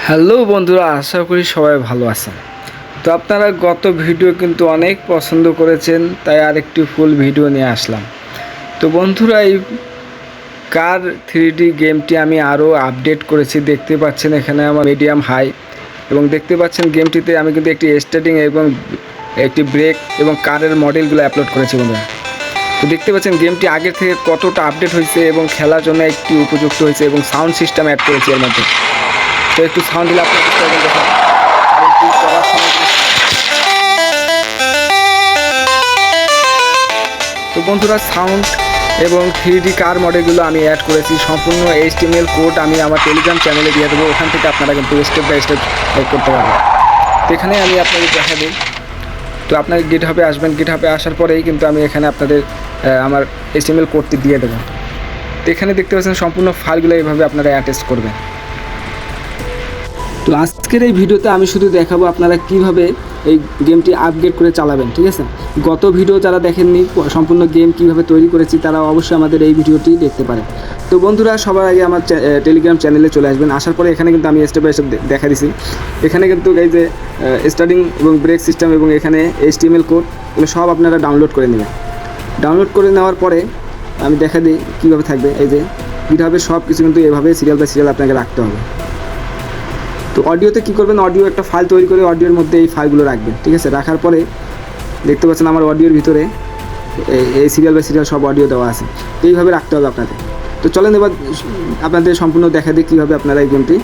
Hello বন্ধুরা, আশা করি সবাই ভালো আছেন। তো আপনারা গত ভিডিও কিন্তু অনেক পছন্দ করেছেন, তাই আরেকটি ফুল ভিডিও নিয়ে আসলাম। তো বন্ধুরা, এই কার 3D গেমটি আমি আরও আপডেট করেছি। দেখতে পাচ্ছেন এখানে আমার মিডিয়াম হাই, এবং দেখতে পাচ্ছেন গেমটিতে আমি কিন্তু একটি স্টার্টিং এবং একটি ব্রেক এবং কারের মডেলগুলো আপলোড করেছি বন্ধুরা। তো দেখতে পাচ্ছেন গেমটি আগের থেকে কতটা আপডেট হয়েছে এবং খেলার জন্য একটি উপযুক্ত হয়েছে, এবং সাউন্ড সিস্টেম অ্যাড করেছি এর মধ্যে। তো একটু সাউন্ড দিলে আপনার দেখেন। তো বন্ধুরা, সাউন্ড এবং 3D কার মডেলগুলো আমি অ্যাড করেছি। সম্পূর্ণ HTML কোড আমি আমার টেলিগ্রাম চ্যানেলে দিয়ে দেবো, ওখান থেকে আপনারা কিন্তু স্টেপ বাই স্টেপ করতে পারবেন। তো এখানে আমি আপনাদের দেখা দিই। তো আপনার গিটহাবে আসবেন, গিটহাবে আসার পরেই কিন্তু আমি এখানে আপনাদের আমার HTML কোডটি দিয়ে দেবো। তো এখানে দেখতে পাচ্ছেন সম্পূর্ণ ফাইলগুলো এইভাবে আপনারা অ্যাটাচ করবেন। তো আজকের এই ভিডিওতে আমি শুধু দেখাবো আপনারা কিভাবে এই গেমটি আপগ্রেড করে চালাবেন, ঠিক আছে। গত ভিডিও যারা দেখেননি সম্পূর্ণ গেম কিভাবে তৈরি করেছি, তারা অবশ্যই আমাদের এই ভিডিওটি দেখতে পারেন। তো বন্ধুরা, সবার আগে আমার টেলিগ্রাম চ্যানেলে চলে আসবেন। আসার পরে এখানে কিন্তু আমি স্টেপ বাই স্টেপ দেখা দিছি। এখানে কিন্তু এই যে স্টার্টিং এবং ব্রেক সিস্টেম এবং এখানে HTML কোড, এগুলো সব আপনারা ডাউনলোড করে নেবেন। ডাউনলোড করে নেওয়ার পরে আমি দেখা দিই কীভাবে থাকবে। এই যে কীভাবে সব কিছু কিন্তু এভাবে সিরিয়াল বাই সিরিয়াল আপনাকে রাখতে হবে। তো অডিওতে কী করবেন, অডিও একটা ফাইল তৈরি করে অডিওর মধ্যে এই ফাইলগুলো রাখবেন, ঠিক আছে। রাখার পরে দেখতে পাচ্ছেন আমার অডিওর ভিতরে এই সিরিয়াল বাই সিরিয়াল সব অডিও দেওয়া আছে। তো এইভাবে রাখতে হবে আপনাদের। তো চলেন এবার আপনাদের সম্পূর্ণ দেখা দিই কীভাবে আপনারা এই গেমটি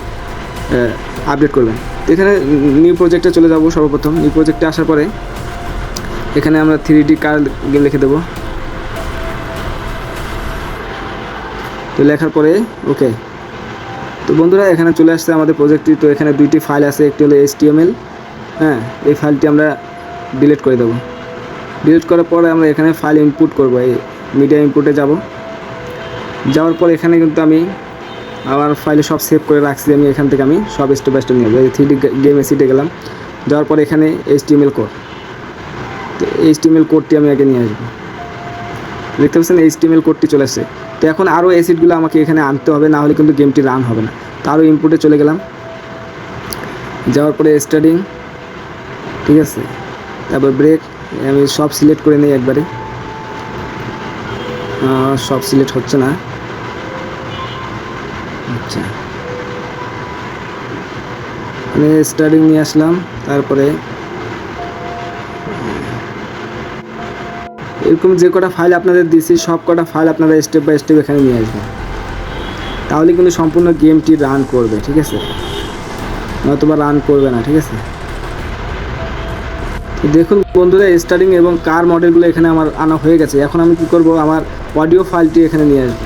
আপডেট করবেন। তো এখানে নিউ প্রজেক্টে চলে যাব। সর্বপ্রথম নিউ প্রজেক্টে আসার পরে এখানে আমরা 3D কার গেম লিখে দেবো। তো লেখার পরে ওকে। তো বন্ধুরা, এখানে চলে আসছে আমাদের প্রজেক্টটি। তো এখানে দুইটি ফাইল আছে, একটি হলো HTML, হ্যাঁ, এই ফাইলটি আমরা ডিলিট করে দেবো। ডিলিট করার পরে আমরা এখানে ফাইল ইনপুট করব। এই মিডিয়া ইনপুটে যাব। যাওয়ার পর এখানে কিন্তু আমি আমার ফাইলে সব সেভ করে রাখছি। আমি এখান থেকে আমি সব স্টেপ বাই স্টেপ নিয়ে যাবো। এই 3D গেম এসিটে গেলাম। যাওয়ার পর এখানে HTML কোড, তো HTML কোডটি আমি আগে নিয়ে আসবো। দেখতে পাচ্ছেন HTML কোডটি চলে আসছে। তো এখন আরও অ্যাসিডগুলো আমাকে এখানে আনতে হবে, না হলে কিন্তু গেমটি রান হবে না। তো আরও ইনপুটে চলে গেলাম। যাওয়ার পরে স্টার্টিং, ঠিক আছে, তারপর ব্রেক আমি সব সিলেক্ট করে নিই একবারে। সব সিলেক্ট হচ্ছে না, আচ্ছা। আমি স্টার্টিং নিয়ে আসলাম। তারপরে এরকম যে কটা ফাইল আপনাদের দিয়েছি সব কটা ফাইল আপনারা স্টেপ বাই স্টেপ এখানে নিয়ে আসবেন, তাহলে কিন্তু সম্পূর্ণ গেমটি রান করবে, ঠিক আছে, নতুবা রান করবে না, ঠিক আছে। দেখুন বন্ধুরা, স্টার্টিং এবং কার মডেলগুলো এখানে আমার আনা হয়ে গেছে। এখন আমি কি করব, আমার অডিও ফাইলটি এখানে নিয়ে আসবো।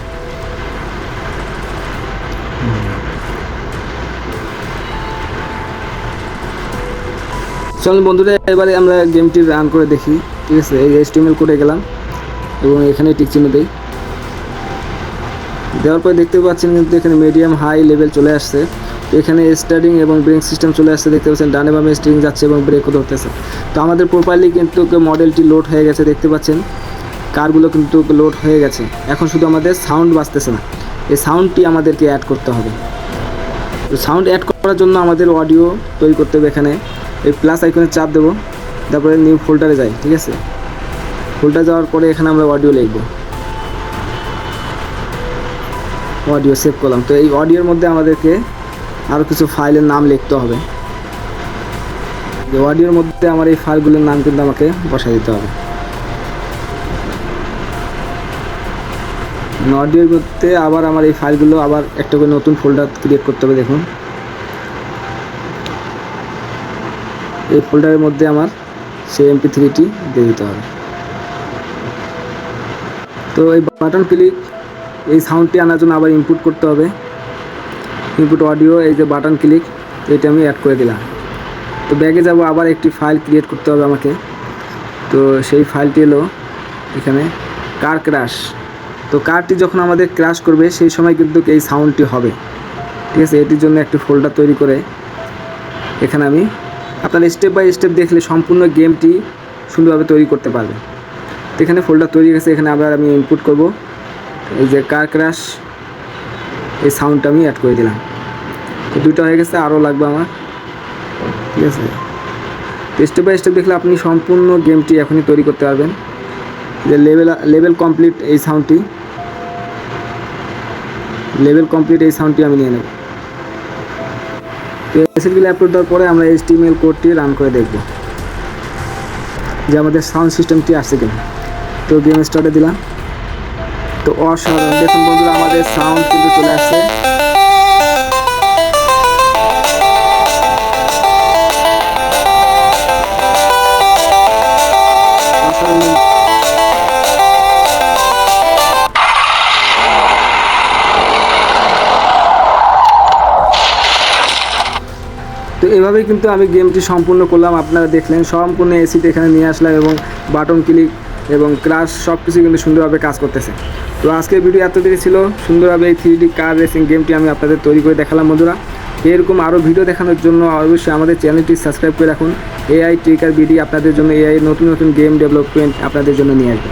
চলুন বন্ধুরা, এবারে আমরা গেমটি রান করে দেখি, ঠিক আছে। এই HTML কোডে গেলাম এবং এখানে টিক চিহ্ন দিই। দেওয়ার পরে দেখতে পাচ্ছেন কিন্তু এখানে মিডিয়াম হাই লেভেল চলে আসছে। এখানে স্টার্টিং এবং ব্রেক সিস্টেম চলে আসছে। দেখতে পাচ্ছেন ডানে বামে স্টিং যাচ্ছে এবং ব্রেকও ধরতেছে। তো আমাদের প্রপারলি কিন্তু মডেলটি লোড হয়ে গেছে। দেখতে পাচ্ছেন কারগুলো কিন্তু লোড হয়ে গেছে। এখন শুধু আমাদের সাউন্ড বাজতেছে না, এই সাউন্ডটি আমাদেরকে অ্যাড করতে হবে। তো সাউন্ড অ্যাড করার জন্য আমাদের অডিও তৈরি করতে হবে। এখানে এই প্লাস আইকনে চাপ দেবো, তারপরে নিউ ফোল্ডারে যাই, ঠিক আছে। ফোল্ডার যাওয়ার পরে এখানে আমরা অডিও লিখব, অডিও সেভ করলাম। তো এই অডিওর মধ্যে আমাদেরকে আরও কিছু ফাইলের নাম লিখতে হবে। যে অডিওর মধ্যে আমার এই ফাইলগুলোর নাম কিন্তু আমাকে বসাই দিতে হবে। অডিওর মধ্যে আবার আমার এই ফাইলগুলো আবার একটা করে নতুন ফোল্ডার ক্রিয়েট করতে হবে। দেখুন এই ফোল্ডারের মধ্যে আমার সেই MP3টি দিয়ে দিতে হবে। তো এই বাটন ক্লিক, এই সাউন্ডটি আনার জন্য আবার ইনপুট করতে হবে। ইনপুট অডিও, এই যে বাটন ক্লিক, এটা আমি অ্যাড করে দিলাম। তো ব্যাগে যাব, আবার একটি ফাইল ক্রিয়েট করতে হবে আমাকে। তো সেই ফাইলটি হলো এখানে কার ক্র্যাশ। তো কারটি যখন আমাদের ক্র্যাশ করবে সেই সময় কিন্তু এই সাউন্ডটি হবে, ঠিক আছে। এটির জন্য একটি ফোল্ডার তৈরি করে এখানে আমি আপনারা স্টেপ বাই স্টেপ দেখলে সম্পূর্ণ গেমটি সুন্দরভাবে তৈরি করতে পারবেন। তো এখানে ফোল্ডার তৈরি গেছে। এখানে আবার আমি ইনপুট করব, এই যে কার ক্র্যাশ, এই সাউন্ডটা আমি অ্যাড করে দিলাম। তো 2টা হয়ে গেছে, আরও লাগবে আমার। ঠিক আছে, স্টেপ বাই স্টেপ দেখলে আপনি সম্পূর্ণ গেমটি এখনই তৈরি করতে পারবেন। যে লেভেল কমপ্লিট এই সাউন্ডটি আমি নিয়ে নেব। তো এসএসগুলো আপলোড দেওয়ার পরে আমরা HTML কোডটি রান করে দেখব যে আমাদের সাউন্ড সিস্টেমটি আসছে কিনা। তো গেম স্টার্টে দিলাম। তো অসাধারণ, দেখুন বন্ধুরা আমাদের সাউন্ড কিন্তু চলে আসছে। তো এভাবেই কিন্তু আমি গেমটি সম্পূর্ণ করলাম। আপনারা দেখলেন সম্পূর্ণ এসিতে এখানে নিয়ে আসলাম এবং বাটন ক্লিক এবং ক্রাশ সব কিছু কিন্তু সুন্দরভাবে কাজ করতেছে। তো আজকের ভিডিও এতটুকু ছিল। সুন্দরভাবে এই 3D কার রেসিং গেমটি আমি আপনাদের তৈরি করে দেখালাম বন্ধুরা। এরকম আরও ভিডিও দেখানোর জন্য অবশ্যই আমাদের চ্যানেলটি সাবস্ক্রাইব করে রাখুন। AI ট্রিকার ভিডিও আপনাদের জন্য, AI নতুন নতুন গেম ডেভেলপমেন্ট আপনাদের জন্য নিয়ে আসবে।